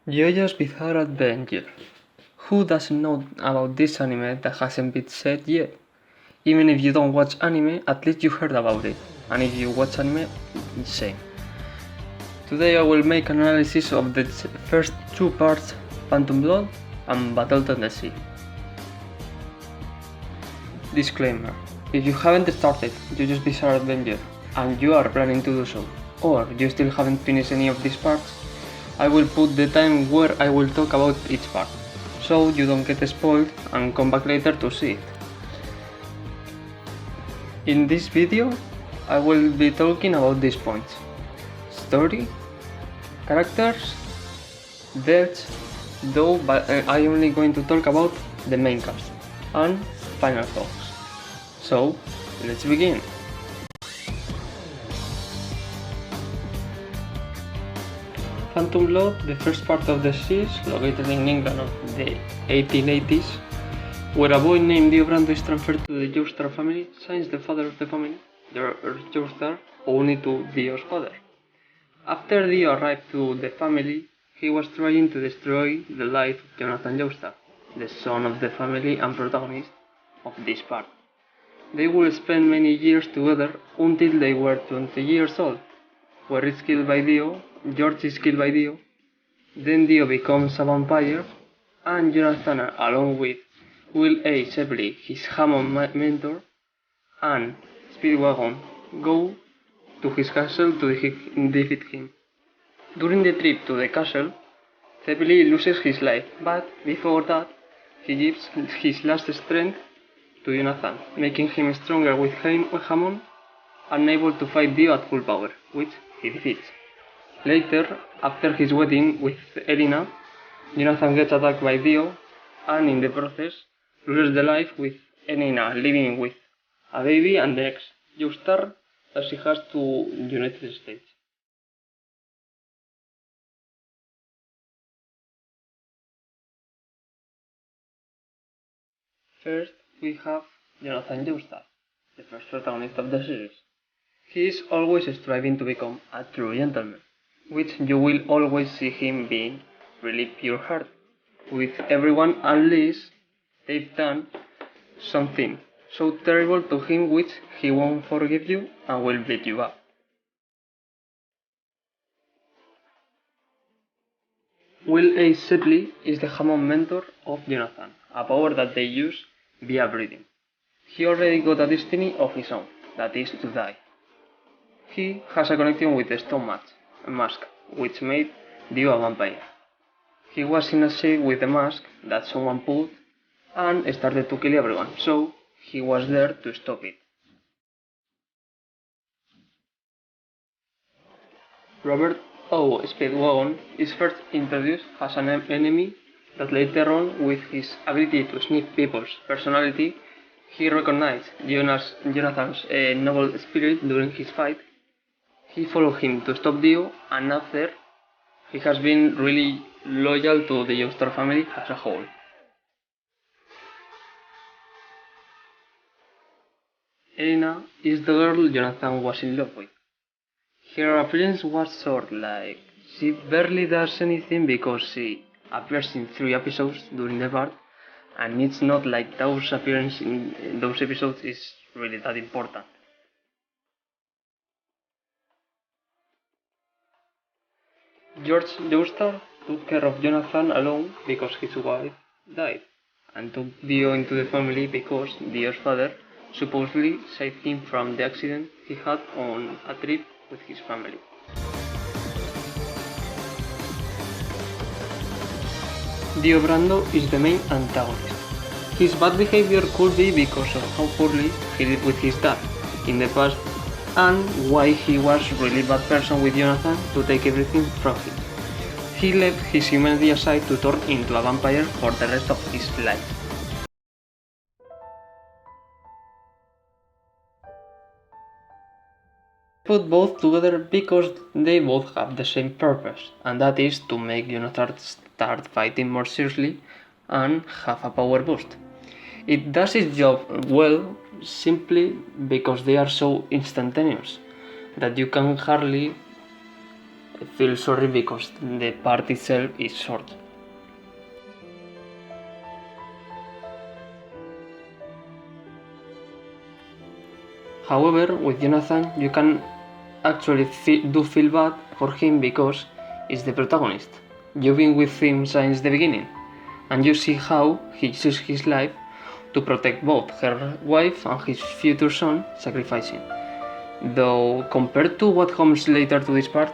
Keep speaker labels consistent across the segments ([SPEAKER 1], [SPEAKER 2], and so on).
[SPEAKER 1] Jojo's Bizarre Adventure. Who doesn't know about this anime that hasn't been said yet? Even if you don't watch anime, at least you heard about it. And if you watch anime, same. Today I will make an analysis of the first two parts, Phantom Blood and Battle Tendecy. Disclaimer: if you haven't started Jojo's Bizarre Adventure and you are planning to do so, or you still haven't finished any of these parts, I will put the time where I will talk about each part, so you don't get spoiled and come back later to see it. In this video, I will be talking about these points: story, characters, deaths, though I am only going to talk about the main cast, and final thoughts. So, let's begin! Phantom Blood, the first part of the series, located in England of the 1880s, where a boy named Dio Brando is transferred to the Joestar family since the father of the family, George Joestar, owned to Dio's father. After Dio arrived to the family, he was trying to destroy the life of Jonathan Joestar, the son of the family and protagonist of this part. They would spend many years together until they were 20 years old, where is killed by Dio, George is killed by Dio, then Dio becomes a vampire, and Jonathan, along with Will A. Shepley, his Hammond mentor, and Speedwagon, go to his castle to defeat him. During the trip to the castle, Shepley loses his life, but before that, he gives his last strength to Jonathan, making him stronger with Hammond and able to fight Dio at full power, which he defeats. Later, after his wedding with Elena, Jonathan gets attacked by Dio and in the process loses the life, with Elena living with a baby and the next Joestar that she has to United States. First, we have Jonathan Joestar, the first protagonist of the series. He is always striving to become a true gentleman, which you will always see him being really pure-hearted with everyone unless they've done something so terrible to him which he won't forgive you and will beat you up. Will A. Shepley is the Hammond mentor of Jonathan, a power that they use via breeding. He already got a destiny of his own, that is to die. He has a connection with the stone mask, which made Dio a vampire. He was in a shade with the mask that someone put and started to kill everyone, so he was there to stop it. Robert O. Speedwagon is first introduced as an enemy that later on, with his ability to sniff people's personality, he recognized Jonathan's noble spirit during his fight. He followed him to stop Dio, and after, he has been really loyal to the Joestar family as a whole. Elena is the girl Jonathan was in love with. Her appearance was short, like she barely does anything because she appears in 3 episodes during the part, and it's not like those appearances in those episodes is really that important. George Joestar took care of Jonathan alone because his wife died, and took Dio into the family because Dio's father supposedly saved him from the accident he had on a trip with his family. Dio Brando is the main antagonist. His bad behavior could be because of how poorly he did with his dad in the past, and why he was really bad person with Jonathan to take everything from him. He left his humanity aside to turn into a vampire for the rest of his life. Put both together because they both have the same purpose, and that is to make Jonathan start fighting more seriously and have a power boost. It does its job well simply because they are so instantaneous that you can hardly I feel sorry because the part itself is short. However, with Jonathan, you can actually feel bad for him because he's the protagonist. You've been with him since the beginning, and you see how he uses his life to protect both her wife and his future son, sacrificing. Though, compared to what comes later to this part,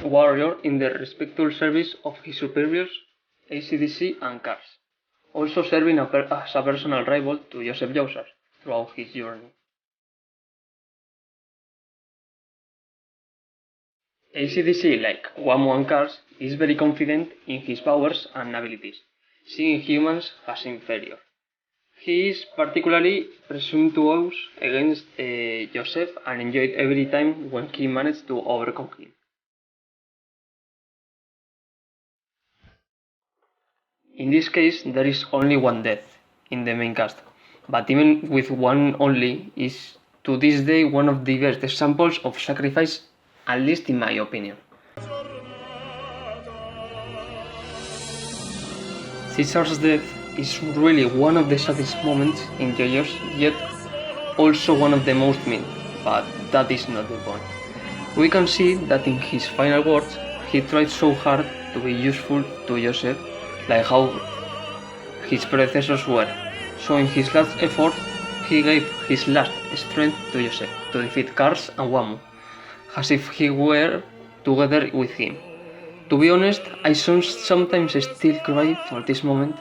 [SPEAKER 1] warrior in the respectful service of his superiors, ACDC and Cars, also serving as a personal rival to Joseph Joestar throughout his journey. ACDC, like Wamo and Cars, is very confident in his powers and abilities, seeing humans as inferior. He is particularly presumptuous against Joseph and enjoyed every time when he managed to overcome him. In this case, there is only one death in the main cast, but even with one only is to this day one of the best examples of sacrifice, at least in my opinion. Caesar's death is really one of the saddest moments in Jojo's, yet also one of the most mean, but that is not the point. We can see that in his final words, he tried so hard to be useful to Joseph, like how his predecessors were. So in his last effort, he gave his last strength to Joseph to defeat Kars and Wamu, as if he were together with him. To be honest, I sometimes still cry for this moment.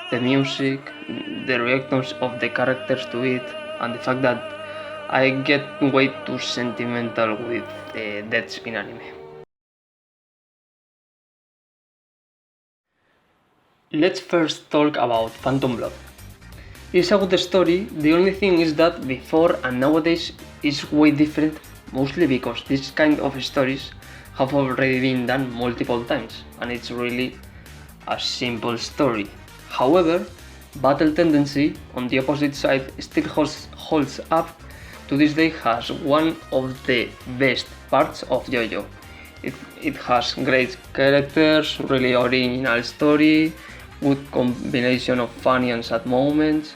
[SPEAKER 1] The music, the reactions of the characters to it, and the fact that I get way too sentimental with deaths in anime. Let's first talk about Phantom Blood. It's a good story, the only thing is that before and nowadays is way different, mostly because this kind of stories have already been done multiple times, and it's really a simple story. However, Battle Tendency, on the opposite side, still holds up to this day as one of the best parts of Jojo. It has great characters, really original story, good combination of funny and sad moments.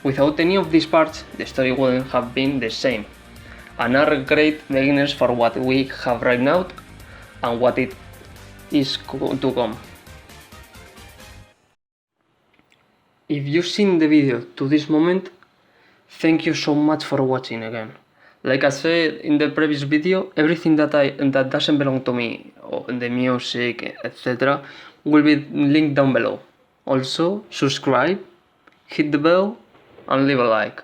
[SPEAKER 1] Without any of these parts, the story wouldn't have been the same, and are great beginners for what we have right now and what it is to come. If you've seen the video to this moment, thank you so much for watching again. Like I said in the previous video, everything that doesn't belong to me, or the music, etc., will be linked down below. Also, subscribe, hit the bell, and leave a like.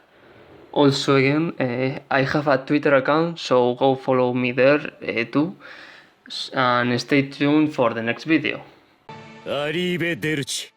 [SPEAKER 1] Also, again, I have a Twitter account, so go follow me there too, and stay tuned for the next video.
[SPEAKER 2] Arrivederci.